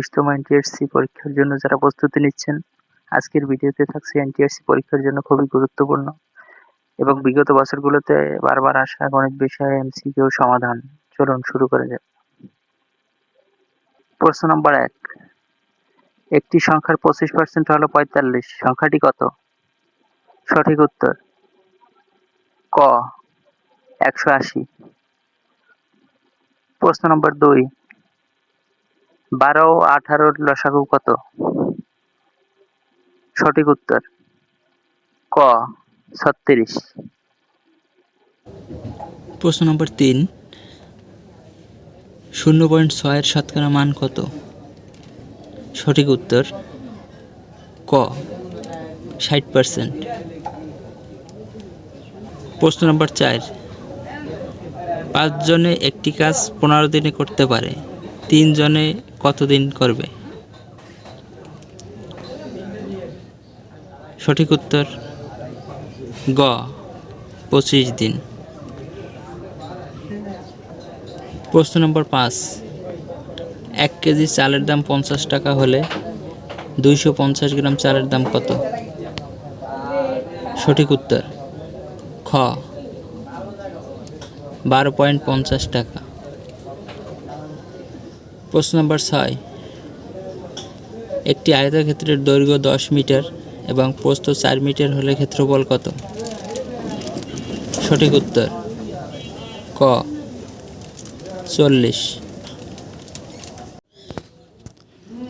20তম NTRC পরীক্ষার জন্য যারা প্রস্তুতি নিচ্ছেন, আজকের ভিডিওতে থাকছে এনটিআরসি পরীক্ষার জন্য খুবই গুরুত্বপূর্ণ এবং বিগত বছরগুলোতে বারবার আসা গণিত বিষয়ে এমসিকিউ সমাধান। চলুন শুরু করা যাক। প্রশ্ন নম্বর 1, একটি সংখ্যার 25% হলো 45, সংখ্যাটি কত? সঠিক উত্তর ক 180। প্রশ্ন নম্বর 2, 12 ও 18-র লসাগু কত? সঠিক উত্তর ক 36। প্রশ্ন নম্বর 3, 0.6-এর শতকরা মান কত? সঠিক উত্তর ক 60%। প্রশ্ন নম্বর 4, 5 জনে একটি কাজ 15 দিনে করতে পারে, 3 জনে কত দিন করবে? সঠিক উত্তর গ 25 দিন। প্রশ্ন নম্বর 5, 1 কেজি চালের দাম 50 টাকা হলে 250 গ্রাম চালের দাম কত? সঠিক উত্তর খ 12.50 টাকা। প্রশ্ন নম্বর 6, একটি আয়তক্ষেত্রের দৈর্ঘ্য 10 মিটার এবং প্রস্থ 4 মিটার হলে ক্ষেত্রফল কত? সঠিক উত্তর ক 40।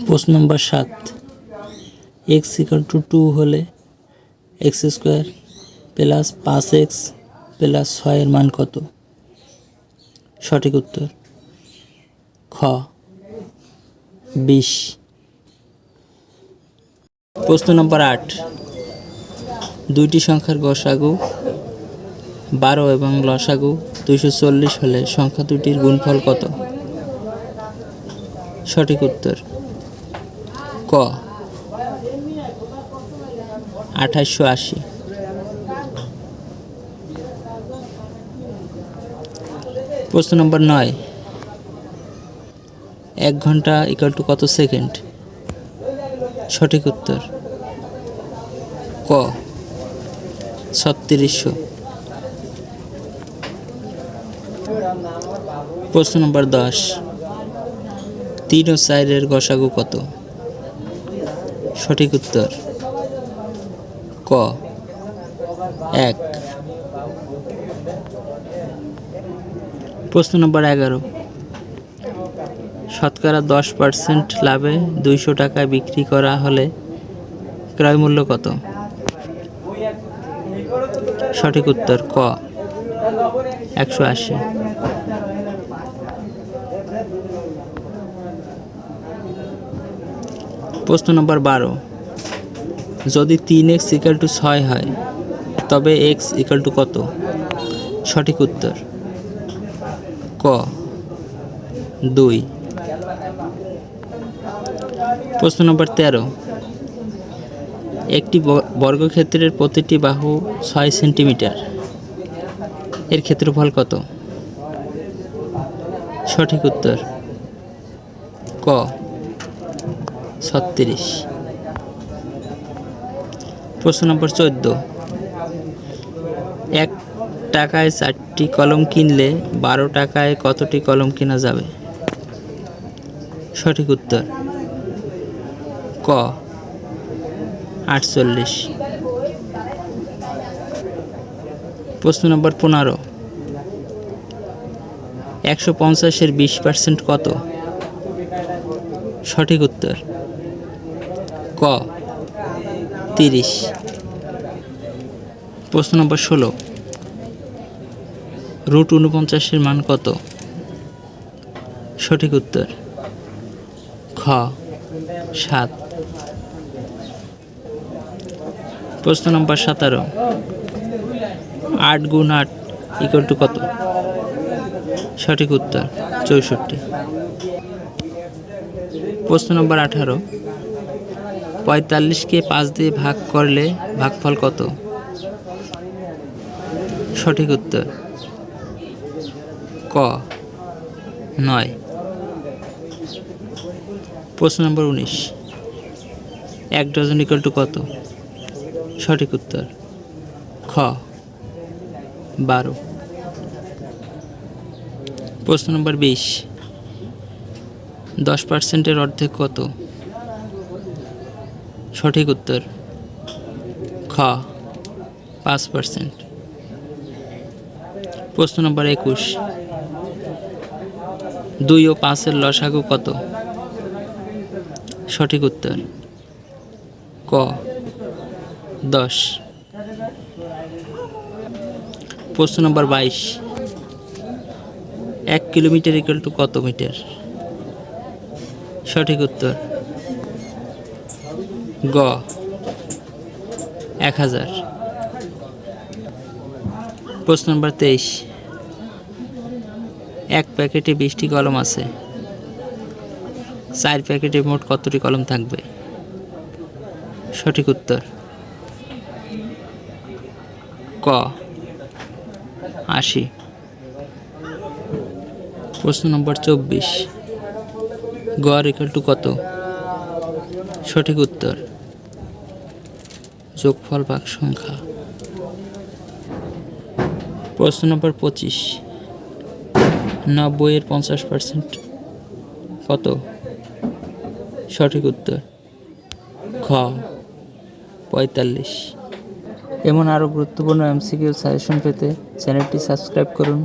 প্রশ্ন নম্বর 7, x = 2 হলে x² প্লাস 5x প্লাস 6 এর মান কত? সঠিক উত্তর খ 20। প্রশ্ন নম্বর 8, দুইটি সংখ্যার গসাগু 12 এবং লসাগু 240 হলে সংখ্যা দুটির গুণফল কত? সঠিক উত্তর ক 2880। প্রশ্ন নম্বর 9, 1 ঘন্টা = কত সেকেন্ড? সঠিক উত্তর ক 3600। প্রশ্ন নম্বর 10, 3 ও 4-এর গসাগু কত? সঠিক উত্তর ক 1। প্রশ্ন নম্বর 11, শতকরা 10% লাভে 200 টাকায় বিক্রি করা হলে ক্রয় মূল্য কত? সঠিক উত্তর ক 180। প্রশ্ন নম্বর 12, যদি 3x = 6 হয় তবে x = কত? সঠিক উত্তর ক 2। প্রশ্ন নম্বর 13, একটি বর্গক্ষেত্রের প্রতিটি বাহু 6 সেন্টিমিটার, এর ক্ষেত্রফল কত? সঠিক উত্তর ক 36। প্রশ্ন নম্বর 14, 1 টাকায় 4টি কলম কিনলে 12 টাকায় কতটি কলম কেনা যাবে? সঠিক উত্তর ক 48। প্রশ্ন নম্বর 15, 150-এর 20% কত? সঠিক উত্তর ক 30। প্রশ্ন নম্বর 16, √49-এর মান কত? সঠিক উত্তর খ 7। প্রশ্ন নম্বর 17, 8 × 8 = কত? সঠিক উত্তর 64। প্রশ্ন নম্বর 18, 45কে 5 দিয়ে ভাগ করলে ভাগফল কত? সঠিক উত্তর ক 9। প্রশ্ন নম্বর 19, 1 ডজন ইকুয়াল টু কত? সঠিক উত্তর খ 12। প্রশ্ন নম্বর 20, 10%-এর অর্ধেক কত? সঠিক উত্তর খ 5%। প্রশ্ন নম্বর 21, 2 ও 5-এর লসাগু কত? সঠিক উত্তর ক 10। প্রশ্ন নম্বর 22, 1 কিলোমিটার ইকুয়াল টু কত মিটার? সঠিক উত্তর গ 1000। প্রশ্ন নম্বর 23, 1 প্যাকেটে 20টি কলম আছে, 4 প্যাকেটে মোট কতটি কলম থাকবে? সঠিক উত্তর ক 80। প্রশ্ন নম্বর 24, গড় ইকুয়াল টু কত? সঠিক উত্তর যোগফল ভাগ সংখ্যা। প্রশ্ন নম্বর 25, 90-এর 50% কত? সঠিক উত্তর খ 45। এমন আরও গুরুত্বপূর্ণ এমসিকিউ সাজেশন পেতে চ্যানেলটি সাবস্ক্রাইব করুন।